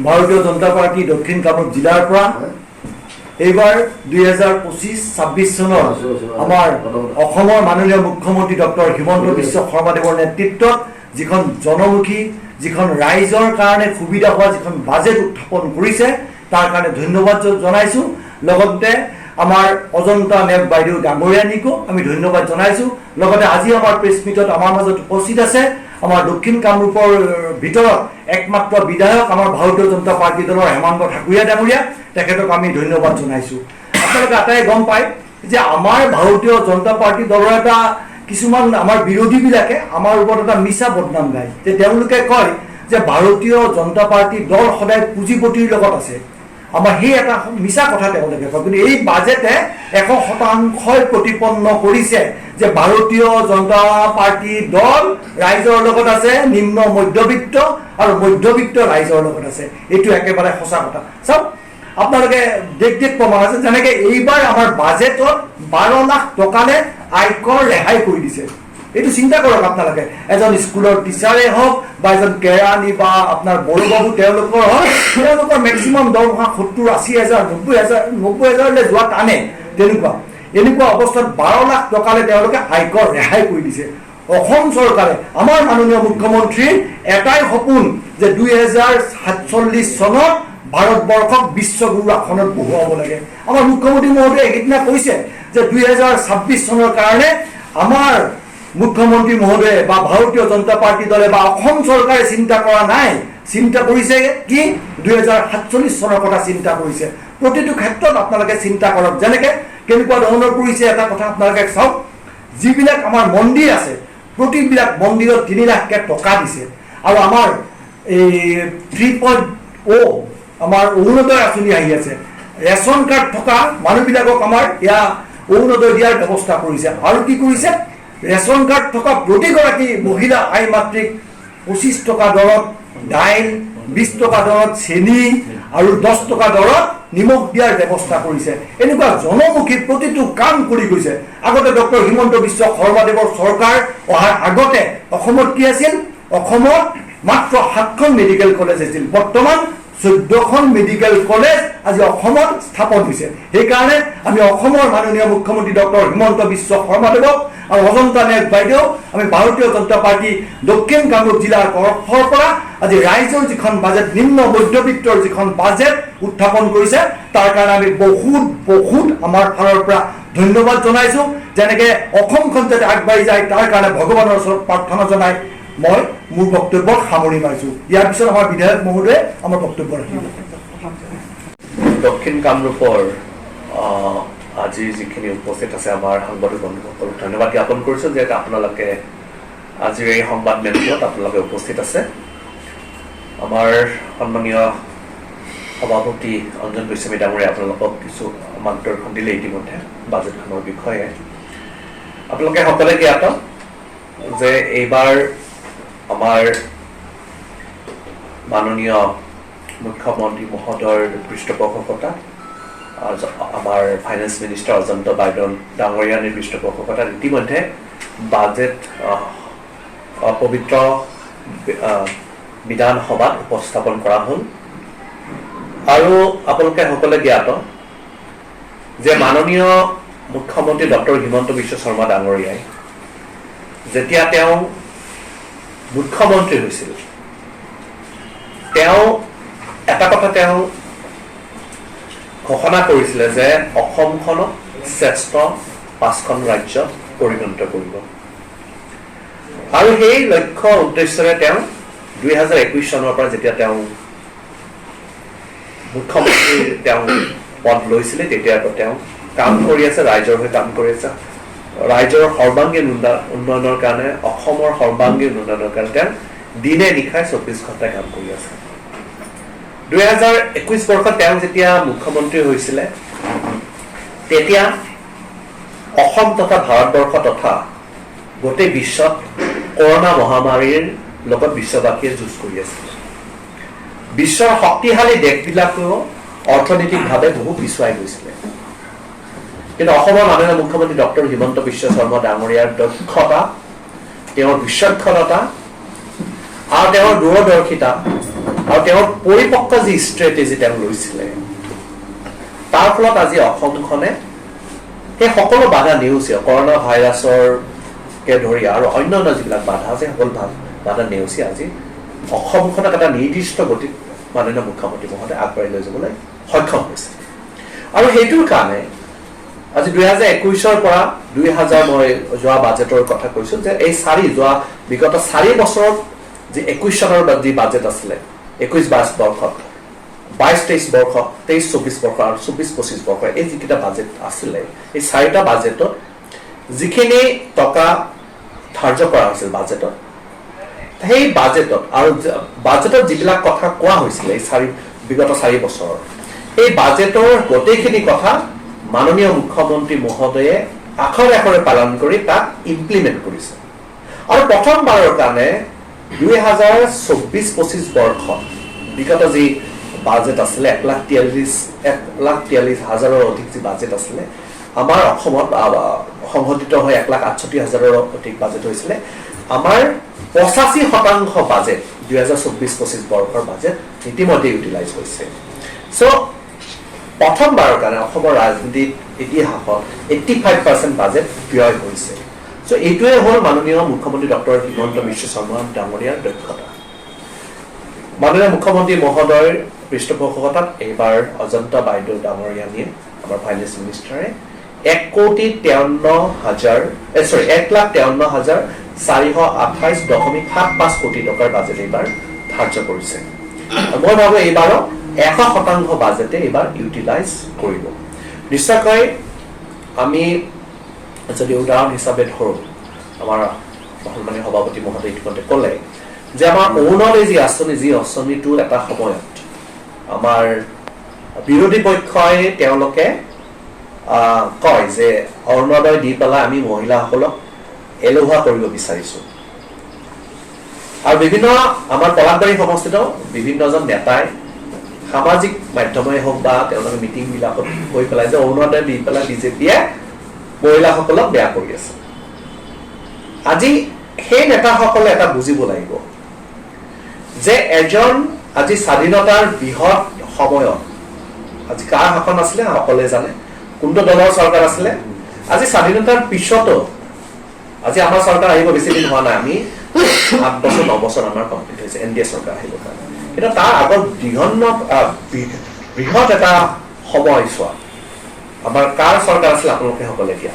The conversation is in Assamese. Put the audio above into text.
ভাৰতীয় জনতা পাৰ্টি দক্ষিণ কামৰূপ জিলাৰ পৰা এইবাৰ 2025-26 চনৰ আমাৰ অসমৰ মাননীয় মুখ্যমন্ত্ৰী ডক্টৰ হিমন্ত বিশ্ব শৰ্মাদেৱৰ নেতৃত্বত যিখন জনমুখী যিখন ৰাইজৰ কাৰণে সুবিধা হোৱা যিখন বাজেট উত্থাপন কৰিছে তাৰ কাৰণে ধন্যবাদ জনাইছোঁ। লগতে আমাৰ অজন্তা নেব বাইদেউ ডাঙৰীয়ানীকো আমি ধন্যবাদ জনাইছোঁ। লগতে আজি আমাৰ প্ৰেছ মিটত আমাৰ মাজত উপস্থিত আছে আমাৰ দক্ষিণ কামৰূপৰ ভিতৰত একমাত্ৰ বিধায়ক আমাৰ ভাৰতীয় জনতা পাৰ্টি দলৰ হেমন্ত ঠাকুৰীয়া ডাঙৰীয়া, তেখেতক আমি ধন্যবাদ জনাইছোঁ। আপোনালোকে আটাই গম পায় যে আমাৰ ভাৰতীয় জনতা পাৰ্টি দলৰ এটা কিছুমান আমাৰ বিৰোধীবিলাকে আমাৰ ওপৰত এটা মিছা বদনাম গায় যে তেওঁলোকে কয় যে ভাৰতীয় জনতা পাৰ্টি দল সদায় পুঁজিপতিৰ লগত আছে। আমাৰ সেই এটা মিছা কথা তেওঁলোকে কয়, কিন্তু এই বাজেটে 100% প্ৰতিপন্ন কৰিছে যে ভাৰতীয় জনতা পাৰ্টি দল ৰাইজৰ লগত আছে, নিম্ন মধ্যবিত্ত আৰু মধ্যবিত্ত ৰাইজৰ লগত আছে। এইটো একেবাৰে সঁচা কথা। চাওক আপোনালোকে দেশ প্ৰমাণ আছে, যেনেকৈ এইবাৰ আমাৰ বাজেটত 12 লাখ টকাৰে আয়কৰ ৰেহাই কৰি দিছে। এইটো চিন্তা কৰক আপোনালোকে, এজন স্কুলৰ টিচাৰে হওক বা এজন কেৰাণী বা আপোনাৰ বড়োবাবু তেওঁলোকৰ হওক, তেওঁলোকৰ মেক্সিমাম দৰমহা 70-80 হাজাৰ 90 হাজাৰলৈ যোৱা টানে। এনেকুৱা অৱস্থাত 12 লাখ টকাৰে তেওঁলোকে আয়কৰ ৰেহাই কৰি দিছে। অসম চৰকাৰে আমাৰ মাননীয় মুখ্যমন্ত্ৰীৰ এটাই সপোন যে 2047 চনত ভাৰতবৰ্ষক বিশ্বগুৰু আসনত বহুৱাব লাগে। আমাৰ মুখ্যমন্ত্ৰী মহোদয়ে সেইদিনা কৈছে যে 2026 চনৰ কাৰণে আমাৰ মুখ্যমন্ত্ৰী মহোদয়ে বা ভাৰতীয় জনতা পাৰ্টি দলে বা অসম চৰকাৰে চিন্তা কৰা নাই, চিন্তা কৰিছে কি 2047 চনৰ কথা চিন্তা কৰিছে। প্ৰতিটো ক্ষেত্ৰত আপোনালোকে চিন্তা কৰক, যেনেকৈ কেনেকুৱা ধৰণৰ কৰিছে এটা কথা আপোনালোকে চাওক। যিবিলাক আমাৰ মন্দিৰ আছে প্ৰতিবিলাক মন্দিৰত 3 লাখকৈ টকা দিছে। আৰু আমাৰ এই 3.0 আমাৰ অৰুণোদয় আঁচনি আহি আছে, ৰেচন কাৰ্ড থকা মানুহবিলাকক আমাৰ অৰুণোদয় দিয়াৰ ব্যৱস্থা কৰিছে। আৰু কি কৰিছে, ৰেচন কাৰ্ড থকা প্ৰতিগৰাকী মহিলা আই মাতৃক 25 টকা দৰত দাইল, 20 টকা দৰত চেনি আৰু 10 টকা দৰত নিমখ দিয়াৰ ব্যৱস্থা কৰিছে। এনেকুৱা জনমুখী প্ৰতিটো কাম কৰি গৈছে। আগতে ডক্টৰ হিমন্ত বিশ্ব শৰ্মাদেৱৰ চৰকাৰ অহাৰ আগতে অসমত কি আছিল, অসমত মাত্ৰ 7খন মেডিকেল কলেজ আছিল। বৰ্তমান 14খন মেডিকেল কলেজ আজি অসমত স্থাপন হৈছে। সেইকাৰণে আমি অসমৰ মাননীয় মুখ্যমন্ত্ৰী ডক্টৰ হিমন্ত বিশ্ব শৰ্মাদেৱক আৰু অজন্তা নেব বাইদেউ আমি ভাৰতীয় জনতা পাৰ্টি দক্ষিণ কামৰূপ জিলাৰ তৰফৰ পৰা আজি ৰাইজৰ যিখন বাজেট, নিম্ন মধ্যবিত্তৰ যিখন বাজেট উত্থাপন কৰিছে তাৰ কাৰণে আমি বহুত আমাৰ ফালৰ পৰা ধন্যবাদ জনাইছোঁ। যেনেকৈ অসমখন যাতে আগবাঢ়ি যায় তাৰ কাৰণে ভগৱানৰ ওচৰত প্ৰাৰ্থনা জনাই মই মোৰ বক্তব্য সামৰি মাৰিছোঁ। ইয়াৰ পিছত আমাৰ বিধায়ক মহোদয়ে আমাৰ বক্তব্য ৰাখিব। দক্ষিণ কামৰূপৰ আজি যিখিনি উপস্থিত আছে আমাৰ সাংবাদিক বন্ধুসকলক ধন্যবাদ জ্ঞাপন কৰিছোঁ যে আপোনালোকে আজিৰ এই সংবাদ মেলটোত আপোনালোকে উপস্থিত আছে। আমাৰ সন্মানীয় সভাপতি অঞ্জন গোস্বামী ডাঙৰীয়াই আপোনালোকক কিছু মাৰ্গদৰ্শন দিলে ইতিমধ্যে বাজেটখনৰ বিষয়ে। আপোনালোকে সকলোৱে জ্ঞাত যে এইবাৰ আমাৰ মাননীয় মুখ্যমন্ত্ৰী মহোদয়ৰ পৃষ্ঠপোষকতাত আমাৰ ফাইনেন্স মিনিষ্টাৰ অজন্তা বাইদেউ ডাঙৰীয়ানীৰ পৃষ্ঠপোষকতাত ইতিমধ্যে বাজেট পবিত্ৰ বিধানসভাত উপস্থাপন কৰা হ'ল। আৰু আপোনালোকে সকলোৱে জ্ঞাত যে মাননীয় মুখ্যমন্ত্ৰী ডক্টৰ হিমন্ত বিশ্ব শৰ্মা ডাঙৰীয়াই যেতিয়া তেওঁ মুখ্যমন্ত্ৰী হৈছিল তেওঁ এটা কথা তেওঁ ঘোষণা কৰিছিলে যে অসমখনক শ্ৰেষ্ঠ 5খন ৰাজ্যত পৰিগণিত কৰিব। আৰু সেই লক্ষ্য উদ্দেশ্যৰে তেওঁ 2021 চনৰ পৰা যেতিয়া তেওঁ মুখ্যমন্ত্ৰীৰ তেওঁ পদ লৈছিলে তেতিয়াৰ পৰা তেওঁ কাম কৰি আছে, ৰাইজৰ হৈ কাম কৰি আছে। ৰাইজৰ সৰ্বাংগীন উন্নয়নৰ কাৰণে, অসমৰ সৰ্বাংগীন উন্নয়নৰ কাৰণে তেওঁ দিনে নিশাই 24 ঘণ্টাই কাম কৰি আছে। 2021 বৰ্ষত তেওঁ যেতিয়া মুখ্যমন্ত্ৰী হৈছিলে তেতিয়া অসম তথা ভাৰতবৰ্ষ তথা গোটেই বিশ্বত কৰোণা মহামাৰীৰ লগত বিশ্ববাসীয়ে যুঁজ কৰি আছিল। বিশ্বৰ শক্তিশালী দেশবিলাকেও অৰ্থনৈতিকভাৱে বহু পিছুৱাই গৈছিলে, কিন্তু অসমৰ মাননীয় মুখ্যমন্ত্ৰী ডক্টৰ হিমন্ত বিশ্ব শৰ্মা ডাঙৰীয়াৰ দক্ষতা, তেওঁৰ বিচক্ষণতা আৰু তেওঁৰ দূৰদৰ্শিতা আৰু তেওঁৰ পৰিপক্ক যি ষ্ট্ৰেটেজি তেওঁ লৈছিলে তাৰ ফলত আজি অসমখনে সেই সকলো বাধা নেওচি কৰোণা ভাইৰাছৰকে ধৰি আৰু অন্যান্য যিবিলাক বাধা আছে সকলো বাধা নেওচি আজি অসমখনক এটা নিৰ্দিষ্ট গতিত মাননীয় মুখ্যমন্ত্ৰী মহোদয়ে আগবাঢ়ি লৈ যাবলৈ সক্ষম হৈছে আৰু সেইটোৰ কাৰণে আজি 2021 পৰা 2000 মই যোৱা বাজেটৰ কথা কৈছো যে এই যোৱা বিগত 4 বছৰত যি 21 চনৰ যি বাজেট আছিলে 21-22 বৰ্ষত 22-23 বৰ্ষ 23-24 বৰ্ষ আৰু 24-25 বৰ্ষ এই যিকেইটা বাজেট আছিলে এই 4টা বাজেটত যিখিনি টকা ধাৰ্য কৰা হৈছিল বাজেটত সেই বাজেটত আৰু বাজেটত যিবিলাক কথা কোৱা হৈছিল এই বিগত 4 বছৰৰ এই বাজেটৰ গোটেইখিনি কথা মাননীয় মুখ্যমন্ত্ৰী মহোদয়ে আখৰে আখৰে পালন কৰি তাক ইমপ্লিমেণ্ট কৰিছে আৰু প্ৰথমবাৰৰ কাৰণে 2024-25 বৰ্ষ বিগত যি বাজেট আছিলে 1,43,000 অধিক যি বাজেট আছিলে আমাৰ অসমত সংঘটিত হৈ 1,68,000 অধিক বাজেট হৈছিলে আমাৰ 85% বাজেট 2024-25 বৰ্ষৰ বাজেট ইতিমধ্যে ইউটিলাইজ হৈছে সো প্ৰথমবাৰৰ কাৰণে অসমৰ ৰাজনীতিত ইতিহাসত 85% বাজেট ব্যয় হৈছে সো এইটোৱে হ'ল মাননীয় মুখ্যমন্ত্ৰী ডক্টৰ হিমন্ত বিশ্ব শৰ্মা ডাঙৰীয়াৰ দক্ষতা মাননীয় মুখ্যমন্ত্ৰী মহোদয়ৰ পৃষ্ঠপোষকতাত এইবাৰ অজন্তা বাইদেউ ডাঙৰীয়ানীয়ে আমাৰ ফাইনেন্স মিনিষ্টাৰে 1,53,428.75 কোটি টকাৰ বাজেট এইবাৰ ধাৰ্য কৰিছে মই ভাবো এইবাৰো 100% বাজেটে এইবাৰ ইউটিলাইজ কৰিব নিশ্চয়কৈ আমি যদি উদাহৰণ হিচাপে ধৰো আমাৰ সন্মানীয় সভাপতি মহোদয় ইতিমধ্যে ক'লে যে আমাৰ অৰুণোদয় যি আঁচনিটো এটা সময়ত আমাৰ বিৰোধী পক্ষই তেওঁলোকে কয় যে অৰুণোদয় দি পেলাই আমি মহিলাসকলক এলেহুৱা কৰিব বিচাৰিছো আৰু বিভিন্ন আমাৰ পলাশবাৰী সমষ্টিত বিভিন্নজন নেতাই সামাজিক মাধ্যমে হওক বা তেওঁলোকে মিটিং বিলাকত কৈ পেলাই যে অৰুণোদয় দি পেলাই বিজেপিয়ে মহিলাসকলক বেয়া কৰি আছে আজি সেই নেতাসকলে এটা বুজিব লাগিব যে এজন আজি স্বাধীনতাৰ বৃহৎ সময়ত আজি কাৰ শাসন আছিলে সকলে জানে কোনটো দলৰ চৰকাৰ আছিলে আজি স্বাধীনতাৰ পিছতো আজি আমাৰ চৰকাৰ আহিব বেছি দিন হোৱা নাই আমি 8 বছৰ 9 বছৰ আমাৰ কমপ্লিট হৈছে এনডিএ চৰকাৰ আহিব কিন্তু তাৰ আগত বৃহৎ এটা সময়ছোৱা আমাৰ কাৰ চৰকাৰ আছিলে আপোনালোকে সকলে দিয়া